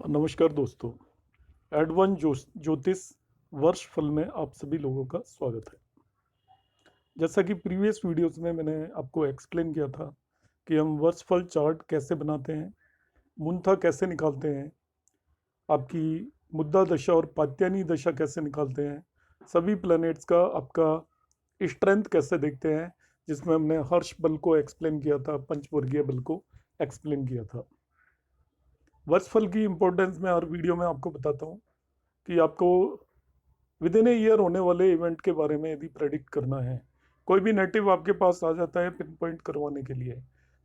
नमस्कार दोस्तों। ज्योतिष वर्ष फल में आप सभी लोगों का स्वागत है। जैसा कि प्रीवियस वीडियोस में मैंने आपको एक्सप्लेन किया था कि हम वर्ष फल चार्ट कैसे बनाते हैं, मुंथा कैसे निकालते हैं, आपकी मुद्दा दशा और पात्यानी दशा कैसे निकालते हैं, सभी प्लैनेट्स का आपका स्ट्रेंथ कैसे देखते हैं, जिसमें हमने हर्ष बल को एक्सप्लेन किया था, पंचवर्गीय बल को एक्सप्लेन किया था। वर्षफल की इम्पोर्टेंस मैं हर वीडियो में आपको बताता हूँ कि आपको विद इन ए ईयर होने वाले इवेंट के बारे में यदि प्रेडिक्ट करना है, कोई भी नेटिव आपके पास आ जाता है पिन पॉइंट करवाने के लिए,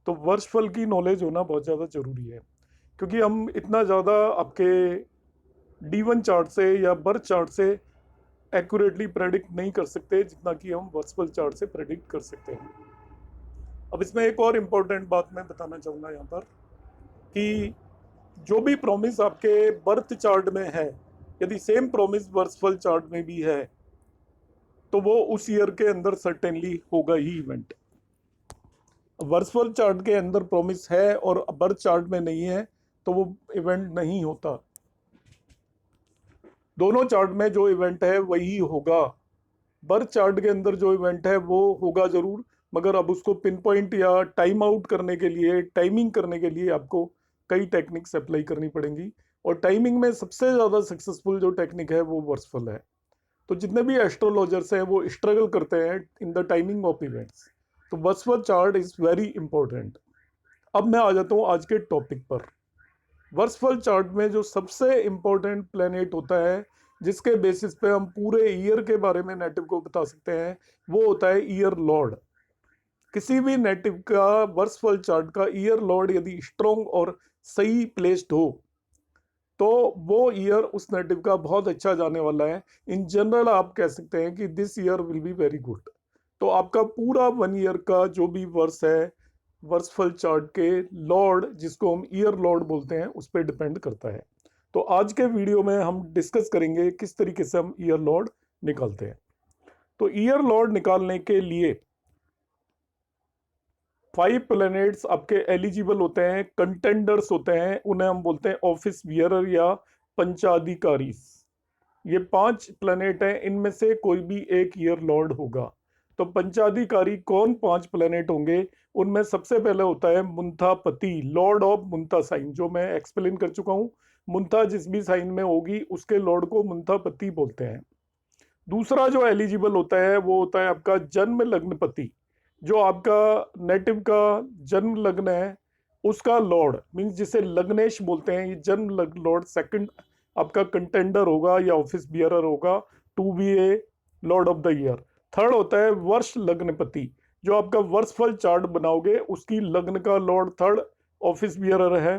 तो वर्षफल की नॉलेज होना बहुत ज़्यादा ज़रूरी है। क्योंकि हम इतना ज़्यादा आपके D1 चार्ट से या बर्थ चार्ट से एक्यूरेटली प्रेडिक्ट नहीं कर सकते जितना कि हम वर्षफल चार्ट से प्रेडिक्ट कर सकते हैं। अब इसमें एक और इम्पोर्टेंट बात मैं बताना चाहूँगा यहाँ पर कि जो भी प्रॉमिस आपके बर्थ चार्ट में है, यदि सेम प्रॉमिस वर्षफल चार्ट में भी है तो वो उस ईयर के अंदर सर्टेनली होगा ही इवेंट। वर्षफल चार्ट के अंदर प्रॉमिस है और बर्थ चार्ट में नहीं है तो वो इवेंट नहीं होता। दोनों चार्ट में जो इवेंट है वही होगा। बर्थ चार्ट के अंदर जो इवेंट है वो होगा जरूर, मगर अब उसको पिन पॉइंट या टाइम आउट करने के लिए, टाइमिंग करने के लिए आपको कई टेक्निक्स अप्लाई करनी पड़ेंगी। और टाइमिंग में सबसे ज़्यादा सक्सेसफुल जो टेक्निक है वो वर्षफल है। तो जितने भी एस्ट्रोलॉजर्स हैं वो स्ट्रगल करते हैं in the timing of events. तो वर्षफल चार्ट इज वेरी इंपॉर्टेंट। अब मैं आ जाता हूँ आज के टॉपिक पर। वर्षफल चार्ट में जो सबसे इंपॉर्टेंट प्लेनेट होता है जिसके बेसिस पे हम पूरे ईयर के बारे में नेटिव को बता सकते हैं, वो होता है ईयर लॉर्ड। किसी भी नेटिव का वर्षफल चार्ट का ईयर लॉर्ड यदि स्ट्रोंग और सही प्लेस्ड हो तो वो ईयर उस नेटिव का बहुत अच्छा जाने वाला है। इन जनरल आप कह सकते हैं कि this year will be very good. तो आपका पूरा 1 ईयर का जो भी वर्ष है वर्षफल चार्ट के लॉर्ड, जिसको हम ईयर लॉर्ड बोलते हैं, उस पर डिपेंड करता है। तो आज के वीडियो में हम डिस्कस करेंगे किस तरीके से हम ईयर लॉर्ड निकालते हैं। तो ईयर लॉर्ड निकालने के लिए 5 प्लैनेट्स आपके एलिजिबल होते हैं, कंटेंडर्स होते हैं, उन्हें हम बोलते हैं ऑफिस बियरर या पंचाधिकारी। ये 5 प्लैनेट हैं, इनमें से कोई भी एक ईयर लॉर्ड होगा। तो पंचाधिकारी कौन 5 प्लैनेट होंगे? उनमें सबसे पहले होता है मुंथापति, लॉर्ड ऑफ मुंथा साइन, जो मैं एक्सप्लेन कर चुका हूँ। मुंथा जिस भी साइन में होगी उसके लॉर्ड को मुंथापति बोलते हैं। दूसरा जो एलिजिबल होता है वो होता है आपका जन्म लग्नपति। जो आपका नेटिव का जन्म लग्न है उसका लॉर्ड, मीन्स जिसे लग्नेश बोलते हैं, ये जन्म लॉर्ड सेकंड आपका कंटेंडर होगा या ऑफिस बियरर होगा to be a lord of the year. Third होता है वर्ष लग्नपति, जो आपका वर्षफल चार्ट बनाओगे उसकी लग्न का लॉर्ड थर्ड ऑफिस बियरर है।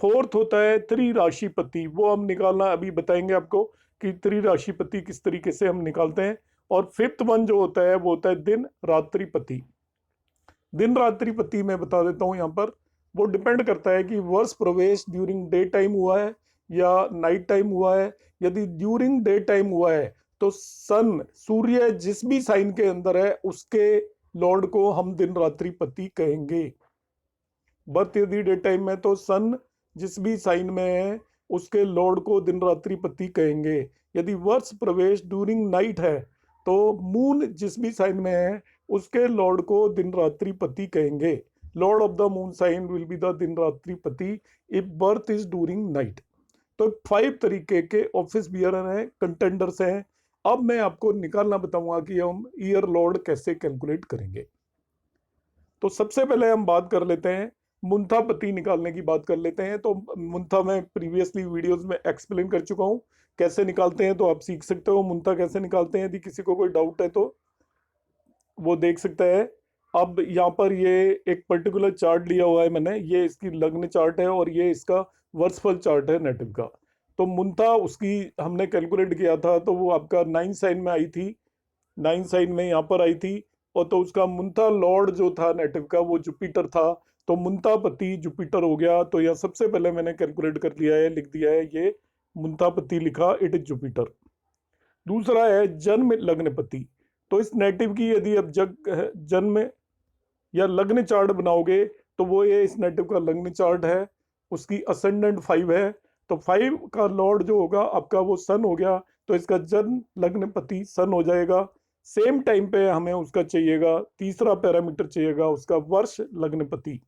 फोर्थ होता है त्रिराशिपति, वो हम निकालना अभी बताएंगे आपको कि त्रिराशिपति किस तरीके से हम निकालते हैं। और फिफ्थ वन जो होता है वो होता है दिन रात्रिपति। दिन रात्रिपति मैं बता देता हूँ यहाँ पर, वो डिपेंड करता है कि वर्ष प्रवेश ड्यूरिंग डे टाइम हुआ है या नाइट टाइम हुआ है। यदि ड्यूरिंग डे टाइम हुआ है तो सन, सूर्य जिस भी साइन के अंदर है उसके लॉर्ड को हम दिन रात्रिपति कहेंगे। बर्थ यदि डे टाइम में तो सन जिस भी साइन में है उसके लॉर्ड को दिन रात्रिपति कहेंगे। यदि वर्ष प्रवेश ड्यूरिंग नाइट है तो मून जिस भी साइन में है उसके लॉर्ड को दिन रात्रिपति कहेंगे। Lord of the moon sign will be the दिन रात्रिपति if birth is during night. तो 5 तरीके के ऑफिस बियरर हैं, कंटेंडर्स हैं। अब मैं आपको निकालना बताऊंगा कि हम ईयर लॉर्ड कैसे कैलकुलेट करेंगे। तो सबसे पहले हम बात कर लेते हैं मुंथापति निकालने की बात कर लेते हैं। तो मुंथा मैं प्रीवियसली वीडियोस में एक्सप्लेन कर चुका हूँ कैसे निकालते हैं, तो आप सीख सकते हो मुंथा कैसे निकालते हैं। यदि किसी को कोई डाउट है तो वो देख सकता है। अब यहाँ पर ये एक पर्टिकुलर चार्ट लिया हुआ है मैंने, ये इसकी लग्न चार्ट है और ये इसका वर्षफल चार्ट है नेटिव का। तो मुंथा उसकी हमने कैलकुलेट किया था तो वो आपका 9 साइन में आई थी, 9 साइन में यहाँ पर आई थी। और तो उसका मुंथा लॉर्ड जो था नेटिव का वो जुपिटर था, तो मुंथापति जुपिटर हो गया। तो यह सबसे पहले मैंने कैलकुलेट कर लिया है, लिख दिया है, ये मुंथापति लिखा, इट इज जुपिटर। दूसरा है जन्म लग्नपति। तो इस नेटिव की यदि अब जन्म या लग्न चार्ट बनाओगे तो वो ये इस नेटिव का लग्न चार्ट है, उसकी असेंडेंट 5 है। तो 5 का लॉर्ड जो होगा आपका वो सन हो गया, तो इसका जन्म लग्नपति सन हो जाएगा। सेम टाइम पे हमें उसका चाहिएगा, तीसरा पैरामीटर चाहिएगा उसका वर्ष लग्नपति,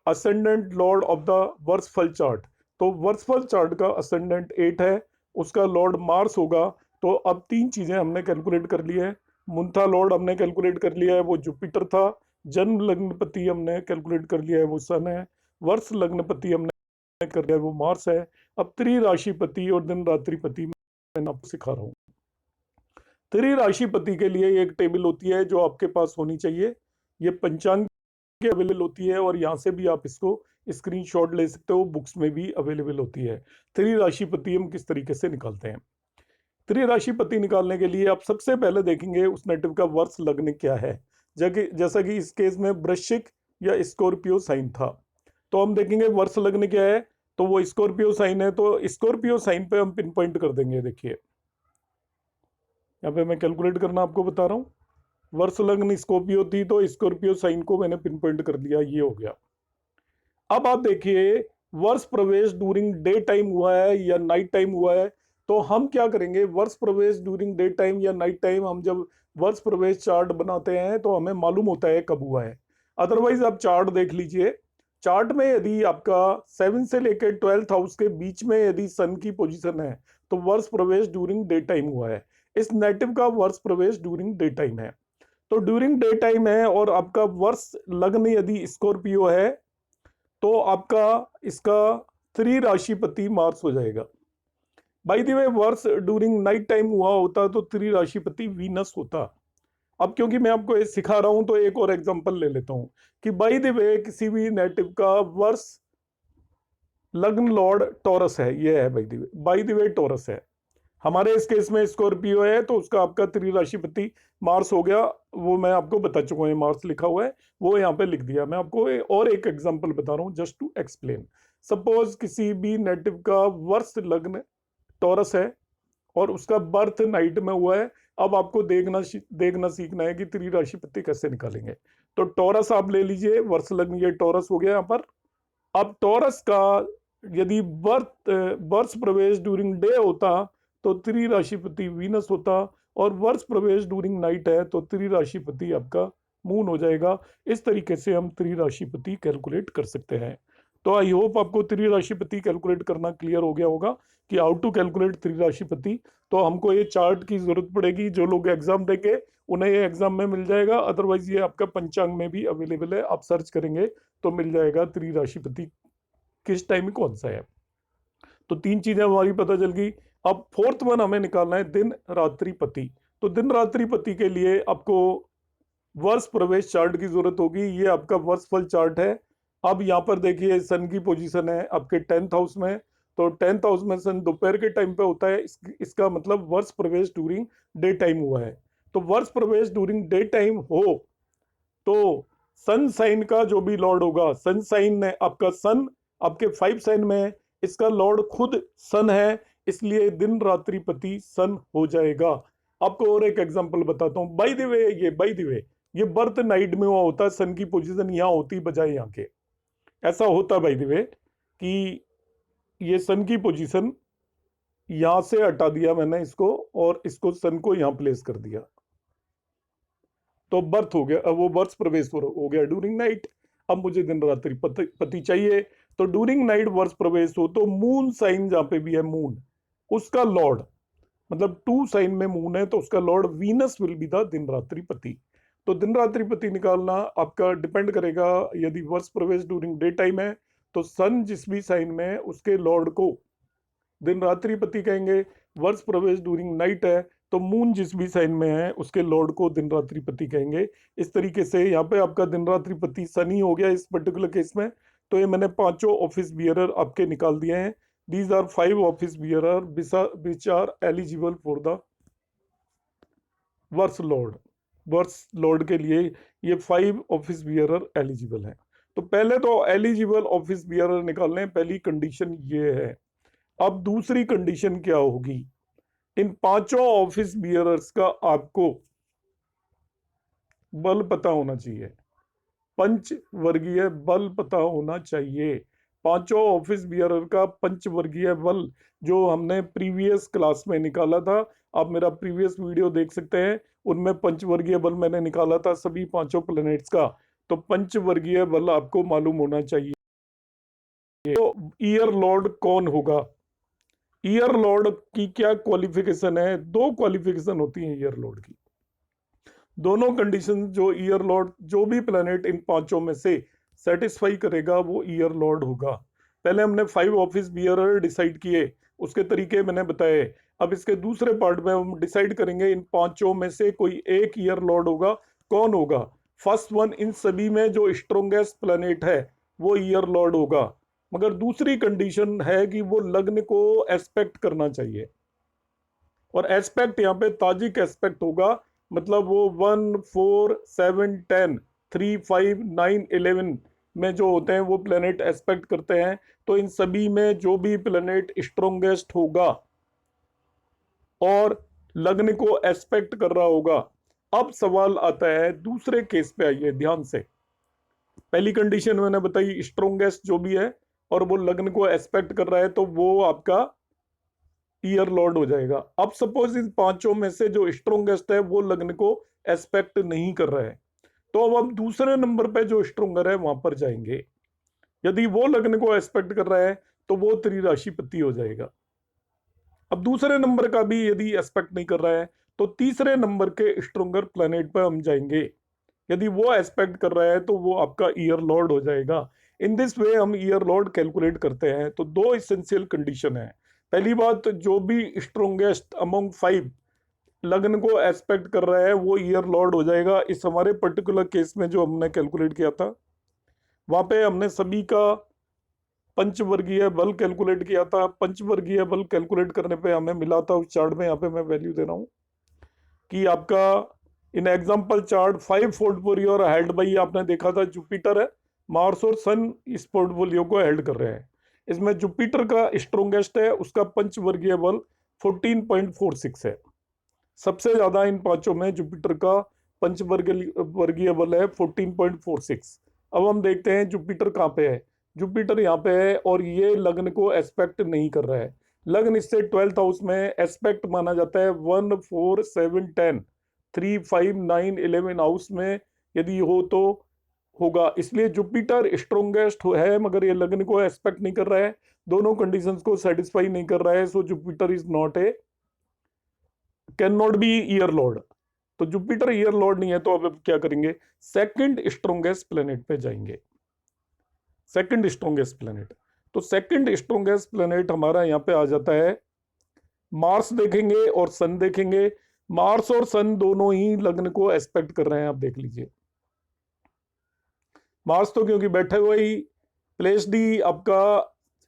असेंडेंट लॉर्ड ऑफ द वर्षफल चार्ट। तो वर्षफल चार्ट का असेंडेंट 8 है, उसका लॉर्ड मार्स होगा। तो अब तीन चीजें हमने कैलकुलेट कर ली है। मुंथा लॉर्ड हमने कैलकुलेट कर लिया है, वो जुपिटर था। जन्म लग्नपति हमने कैलकुलेट कर लिया है, वो सन है। वर्ष लग्नपति हमने कर लिया है, वो मार्स है। अब त्रिराशिपति और दिन रात्रिपति मैं आपको सिखा रहा हूँ। त्रिराशिपति के लिए एक टेबल होती है जो आपके पास होनी चाहिए, ये पंचांग अवेलेबल होती है, और यहाँ से भी आप इसको स्क्रीनशॉट ले सकते हो, बुक्स में भी अवेलेबल होती है। त्रिराशिपति हम किस तरीके से निकालते हैं। त्रिराशिपति निकालने के लिए आप सबसे पहले देखेंगे उस नेटिव का वर्ष लग्न क्या है। जैसा कि इस केस में वृश्चिक या स्कॉर्पियो साइन था, तो हम देखेंगे वर्ष लग्न क्या है, तो वो स्कॉर्पियो साइन है। तो स्कॉर्पियो साइन पे हम पिन पॉइंट कर देंगे। देखिए यहाँ पे मैं कैलकुलेट करना आपको बता रहा हूँ। वर्ष लग्न स्कॉर्पियो थी, तो स्कॉर्पियो साइन को मैंने पिन पॉइंट कर दिया, ये हो गया। अब आप देखिए वर्ष प्रवेश ड्यूरिंग डे टाइम हुआ है या नाइट टाइम हुआ है। तो हम क्या करेंगे, वर्ष प्रवेश ड्यूरिंग डे टाइम या नाइट टाइम, हम जब वर्ष प्रवेश चार्ट बनाते हैं तो हमें मालूम होता है कब हुआ है। अदरवाइज आप चार्ट देख लीजिए, चार्ट में यदि आपका 7 से लेकर 12th हाउस के बीच में यदि सन की पोजीशन है तो वर्ष प्रवेश ड्यूरिंग डे टाइम हुआ है। इस नेटिव का वर्ष प्रवेश ड्यूरिंग डे टाइम है, तो ड्यूरिंग डे टाइम है, और आपका वर्ष लग्न यदि स्कॉर्पियो है तो आपका इसका त्रिराशिपति मार्स हो जाएगा। बाय द वे वर्ष ड्यूरिंग नाइट टाइम हुआ होता तो त्रिराशिपति वीनस होता। अब क्योंकि मैं आपको ये सिखा रहा हूं तो एक और एग्जांपल ले लेता हूं कि बाय द वे किसी भी नेटिव का वर्ष लग्न लॉर्ड टॉरस है, ये है बाय द वे टॉरस है। हमारे इस केस में स्कॉर्पियो है, तो उसका आपका त्रिराशिपति मार्स हो गया। वो मैं आपको बता चुका हूँ, मार्स लिखा हुआ है, वो यहाँ पे लिख दिया। मैं आपको और एक एग्जांपल बता रहा हूँ जस्ट टू एक्सप्लेन। सपोज किसी भी नेटिव का वर्ष लग्न टॉरस है और उसका बर्थ नाइट में हुआ है। अब आपको देखना सीखना है कि त्रिराशिपति कैसे निकालेंगे। तो टॉरस आप ले लीजिए, वर्ष लग्न ये टॉरस हो गया यहाँ पर। अब टॉरस का यदि वर्ष प्रवेश ड्यूरिंग डे होता तो त्रिराशिपति वीनस होता, और वर्ष प्रवेश ड्यूरिंग नाइट है तो त्रिराशिपति आपका मून हो जाएगा। इस तरीके से हम त्रिराशिपति कैलकुलेट कर सकते हैं। तो आई होप आपको त्रिराशिपति कैलकुलेट करना क्लियर हो गया होगा कि हाउ टू कैलकुलेट त्रिराशिपति। तो हमको ये चार्ट की जरूरत पड़ेगी, जो लोग एग्जाम देंगे उन्हें ये एग्जाम में मिल जाएगा, अदरवाइज ये आपका पंचांग में भी अवेलेबल है, आप सर्च करेंगे तो मिल जाएगा त्रिराशिपति किस टाइम में कौन सा है। तो तीन चीजें हमारी पता चल गई। अब फोर्थ वन हमें निकालना है दिन रात्रि पति। तो दिन रात्रि पति के लिए आपको वर्ष प्रवेश चार्ट की जरूरत होगी। ये आपका वर्ष फल चार्ट है। अब यहाँ पर देखिए सन की पोजीशन है आपके 10th हाउस में, तो 10th हाउस में सन दोपहर के टाइम पे होता है। इसका मतलब वर्ष प्रवेश ड्यूरिंग डे टाइम हुआ है। तो वर्ष प्रवेश ड्यूरिंग डे टाइम हो तो सन साइन का जो भी लॉर्ड होगा, सन साइन ने आपका सन आपके 5 साइन में है, इसका लॉर्ड खुद सन है, इसलिए दिन रात्रिपति सन हो जाएगा। आपको और एक एग्जांपल बताता हूं। बाय द वे ये बर्थ नाइट में हुआ होता है, सन की पोजीशन यहाँ होती बजाय यहाँ के। ऐसा होता बाय द वे कि ये सन की पोजीशन यहां से हटा दिया मैंने इसको, और इसको सन को यहां प्लेस कर दिया, तो बर्थ हो गया। अब वो वर्ष प्रवेश हो गया ड्यूरिंग नाइट। अब मुझे दिन रात्रि पति चाहिए, तो ड्यूरिंग नाइट वर्ष प्रवेश हो तो मून साइन जहां पे भी है मून, उसका लॉर्ड मतलब 2 साइन में मून है तो उसका Lord Venus will be the दिन रात्रि पति। तो दिन रात्रि पति निकालना आपका डिपेंड करेगा, यदि वर्ष प्रवेश ड्यूरिंग डे टाइम है तो सन जिस भी साइन में है उसके लॉर्ड को दिन रात्रि पति कहेंगे। वर्ष प्रवेश ड्यूरिंग नाइट है तो मून जिस भी साइन में है उसके लॉर्ड को दिन रात्रि पति कहेंगे। इस तरीके से यहाँ पे आपका दिन रात्रि पति शनि हो गया इस पर्टिकुलर केस में। तो ये मैंने पांचों ऑफिस बियरर आपके निकाल दिए हैं। These are 5 office bearer which are eligible for the वर्ष लॉर्ड। वर्ष लॉर्ड के लिए ये 5 ऑफिस बियरर एलिजिबल हैं। तो पहले तो एलिजिबल ऑफिस बियरर निकालने, पहली कंडीशन ये है। अब दूसरी कंडीशन क्या होगी, इन पांचों ऑफिस बियरर्स का आपको बल पता होना चाहिए, पंच वर्गीय बल पता होना चाहिए। पांचों ऑफिस बियरर का पंचवर्गीय बल जो हमने प्रीवियस क्लास में निकाला था, आप मेरा प्रीवियस वीडियो देख सकते हैं, उनमें पंचवर्गीय बल मैंने निकाला था सभी पांचों प्लैनेट्स का। तो पंचवर्गीय बल आपको मालूम होना चाहिए। तो ईयर लॉर्ड कौन होगा? ईयर लॉर्ड की क्या क्वालिफिकेशन है? दो क्वालिफिकेशन होती है ईयर लॉर्ड की। दोनों कंडीशन जो ईयर लॉर्ड, जो भी प्लेनेट इन पांचों में से सेटिस्फाई करेगा वो ईयर लॉर्ड होगा। पहले हमने 5 ऑफिस बियरर डिसाइड किए, उसके तरीके मैंने बताए। अब इसके दूसरे पार्ट में हम डिसाइड करेंगे इन पांचों में से कोई एक ईयर लॉर्ड होगा। कौन होगा? फर्स्ट वन, इन सभी में जो स्ट्रोंगेस्ट प्लेनेट है वो ईयर लॉर्ड होगा, मगर दूसरी कंडीशन है कि वो लग्न को एस्पेक्ट करना चाहिए। और एस्पेक्ट यहाँ पे ताजिक एस्पेक्ट होगा, मतलब वो 1, 4, 7, 10, 3, 5, 9, 11 में जो होते हैं वो प्लेनेट एस्पेक्ट करते हैं। तो इन सभी में जो भी प्लेनेट स्ट्रोंगेस्ट होगा और लग्न को एस्पेक्ट कर रहा होगा। अब सवाल आता है दूसरे केस पे, आइए ध्यान से। पहली कंडीशन मैंने बताई स्ट्रोंगेस्ट जो भी है और वो लग्न को एस्पेक्ट कर रहा है तो वो आपका ईयर लॉर्ड हो जाएगा। अब सपोज इन पांचों में से जो स्ट्रोंगेस्ट है वो लग्न को एस्पेक्ट नहीं कर रहा है, तो अब हम दूसरे नंबर पे जो स्ट्रोंगर है वहां पर जाएंगे। यदि वो लग्न को एस्पेक्ट कर रहा है तो वो त्रिराशिपति हो जाएगा। अब दूसरे नंबर का भी यदि एस्पेक्ट नहीं कर रहा है तो तीसरे नंबर के स्ट्रोंगर प्लैनेट पर हम जाएंगे। यदि वो एस्पेक्ट कर रहा है तो वो आपका ईयर लॉर्ड हो जाएगा। इन दिस वे हम ईयर लॉर्ड कैलकुलेट करते हैं। तो दो इसेंशियल कंडीशन है। पहली बात, जो भी स्ट्रोंगेस्ट अमंग 5 लग्न को एस्पेक्ट कर रहा है वो ईयर लॉर्ड हो जाएगा। इस हमारे पर्टिकुलर केस में जो हमने कैलकुलेट किया था वहां पे हमने सभी का पंचवर्गीय बल कैलकुलेट किया था। पंचवर्गीय बल कैलकुलेट करने पे हमें मिला था, उस चार्ट में यहाँ पे मैं वैल्यू दे रहा हूँ कि आपका इन एग्जाम्पल चार्ट 5 पोर्टफोलियो और हेल्ड बाई, आपने देखा था जुपिटर है, मार्स और सन इस पोर्टफोलियो को हेल्ड कर रहे हैं। इसमें जुपिटर का स्ट्रोंगेस्ट है, उसका पंचवर्गीय बल 14.46 है। सबसे ज्यादा इन पांचों में जुपिटर का पंचवर्गीय बल है 14.46। अब हम देखते हैं जुपिटर कहाँ पे है। जुपिटर यहाँ पे है और ये लग्न को एस्पेक्ट नहीं कर रहा है। लग्न इससे 12th हाउस में एस्पेक्ट माना जाता है 1, 4, 7, 10, 3, 5, 9, 11 हाउस में यदि हो तो होगा। इसलिए जुपिटर स्ट्रोंगेस्ट है मगर ये लग्न को एस्पेक्ट नहीं कर रहा है, दोनों कंडीशंस को सेटिस्फाई नहीं कर रहा है। So Jupiter is not a, can not be year lord. तो जुपिटर ईयर लॉर्ड नहीं है। तो अब क्या करेंगे? सेकंड स्ट्रोंगेस्ट प्लेनेट पे जाएंगे। सेकंड स्ट्रोंगेस्ट प्लेनेट, तो सेकंड स्ट्रोंगेस्ट प्लेनेट हमारा यहाँ पे आ जाता है मार्स। देखेंगे और सन देखेंगे। मार्स और सन दोनों ही लग्न को एस्पेक्ट कर रहे हैं, आप देख लीजिए। मार्स तो क्योंकि बैठे हुए ही प्लेस्ड ही आपका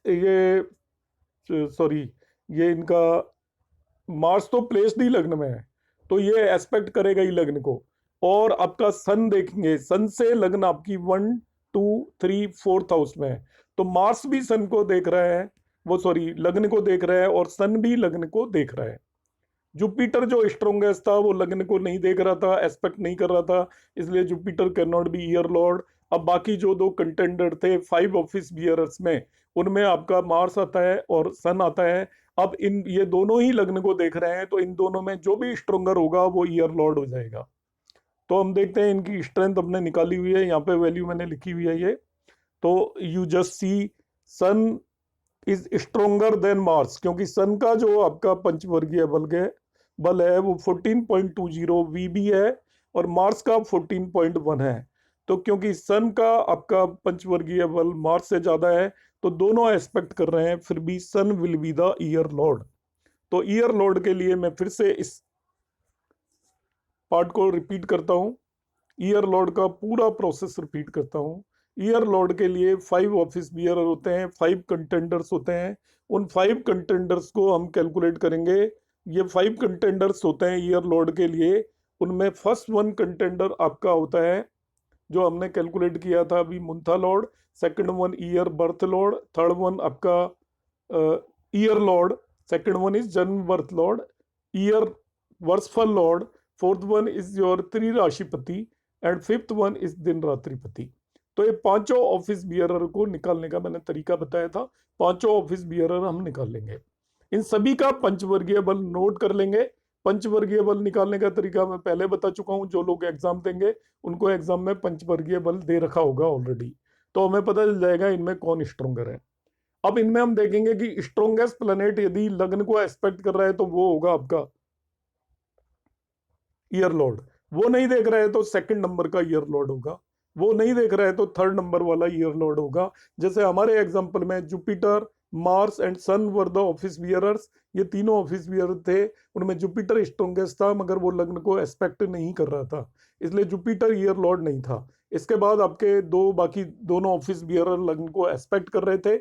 ये, सॉरी, ये इनका मार्स तो प्लेस्ड ही लग्न में है तो ये एस्पेक्ट करेगा ही लग्न को। और आपका सन देखेंगे, सन से लग्न आपकी 1, 2, 3, 4th हाउस में है। तो मार्स भी सन को देख रहा है, वो सॉरी लग्न को देख रहा है, और सन भी लग्न को देख रहा है। जुपिटर जो स्ट्रोंगेस्ट था वो लग्न को नहीं देख रहा था, एस्पेक्ट नहीं कर रहा था, इसलिए Jupiter can not be year Lord. अब बाकी जो दो कंटेंडर थे 5 ऑफिस बियरर्स में, उनमें आपका मार्स आता है और सन आता है। अब इन ये दोनों ही लग्न को देख रहे हैं तो इन दोनों में जो भी स्ट्रोंगर होगा वो ईयर लॉर्ड हो जाएगा। तो हम देखते हैं इनकी स्ट्रेंथ हमने निकाली हुई है, यहाँ पे वैल्यू मैंने लिखी हुई है ये। तो you just see sun is stronger than Mars, क्योंकि सन का जो आपका पंचवर्गीय बल है वो 14.20 वीबी है और मार्स का 14.1 है। तो क्योंकि सन का आपका पंचवर्गीय बल मार्स से ज्यादा है तो दोनों एस्पेक्ट कर रहे हैं, फिर भी sun will be the year lord. तो ईयर लॉर्ड के लिए मैं फिर से इस पार्ट को रिपीट करता हूं, ईयर लॉर्ड का पूरा प्रोसेस रिपीट करता हूं। ईयर लॉर्ड के लिए 5 ऑफिस बियरर होते हैं, 5 कंटेंडर्स होते हैं। उन 5 कंटेंडर्स को हम कैलकुलेट करेंगे। ये 5 कंटेंडर्स होते हैं ईयर लॉर्ड के लिए। उनमें फर्स्ट वन कंटेंडर आपका होता है जो हमने कैलकुलेट किया था अभी, मुंथा lord. Second one year birth lord. Third one आपका year lord. Second one is जन्म बर्थ लॉर्ड। ईयर वर्षफल lord. Fourth one is your त्रिराशिपति एंड फिफ्थ वन इज दिन रात्रिपति। तो ये पांचों ऑफिस बियरर को निकालने का मैंने तरीका बताया था। पांचों ऑफिस बियरर हम निकाल लेंगे। इन सभी का पंचवर्गीय बल नोट कर लेंगे। पंचवर्गीय बल निकालने का तरीका मैं पहले बता चुका हूं। जो लोग एग्जाम देंगे उनको एग्जाम में पंचवर्गीय बल दे रखा होगा ऑलरेडी, तो हमें पता चल जाएगा इनमें कौन स्ट्रोंगर है। अब इनमें हम देखेंगे कि स्ट्रोंगेस्ट प्लेनेट यदि लग्न को एस्पेक्ट कर रहा है तो वो होगा आपका ईयर लॉर्ड। वो नहीं देख रहे हैं तो सेकंड नंबर का ईयर लॉर्ड होगा। वो नहीं देख रहे हैं तो थर्ड नंबर वाला ईयर लॉर्ड होगा। जैसे हमारे एग्जांपल में Jupiter, Mars and sun were the office bearers. ये तीनों ऑफिस बियरर थे। उनमें जुपिटर स्ट्रोंगेस्ट था, मगर वो लग्न को एस्पेक्ट नहीं कर रहा था, इसलिए जुपिटर ईयर लॉर्ड नहीं था। इसके बाद आपके दो बाकी दोनों ऑफिस बियरर लग्न को एस्पेक्ट कर रहे थे,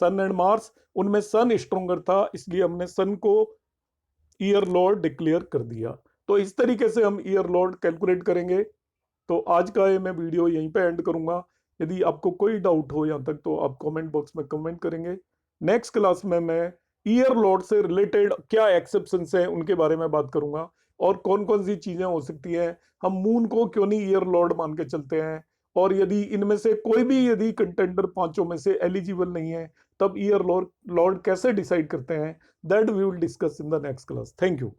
सन एंड मार्स। उनमें सन स्ट्रोंगर था, इसलिए हमने सन को ईयर लॉर्ड डिक्लेयर कर दिया। तो इस तरीके से हम ईयर लॉर्ड कैलकुलेट करेंगे। तो आज का ये मैं वीडियो यहीं पे एंड करूंगा। यदि आपको कोई डाउट हो यहाँ तक तो आप कमेंट बॉक्स में कमेंट करेंगे। नेक्स्ट क्लास में मैं ईयर लॉर्ड से रिलेटेड क्या एक्सेप्शंस हैं उनके बारे में बात करूंगा, और कौन कौन सी चीजें हो सकती हैं। हम मून को क्यों नहीं ईयर लॉर्ड मान के चलते हैं, और यदि इनमें से कोई भी यदि कंटेंडर पांचों में से एलिजिबल नहीं है तब ईयर लॉर्ड कैसे डिसाइड करते हैं, that we will discuss in the next class. Thank you.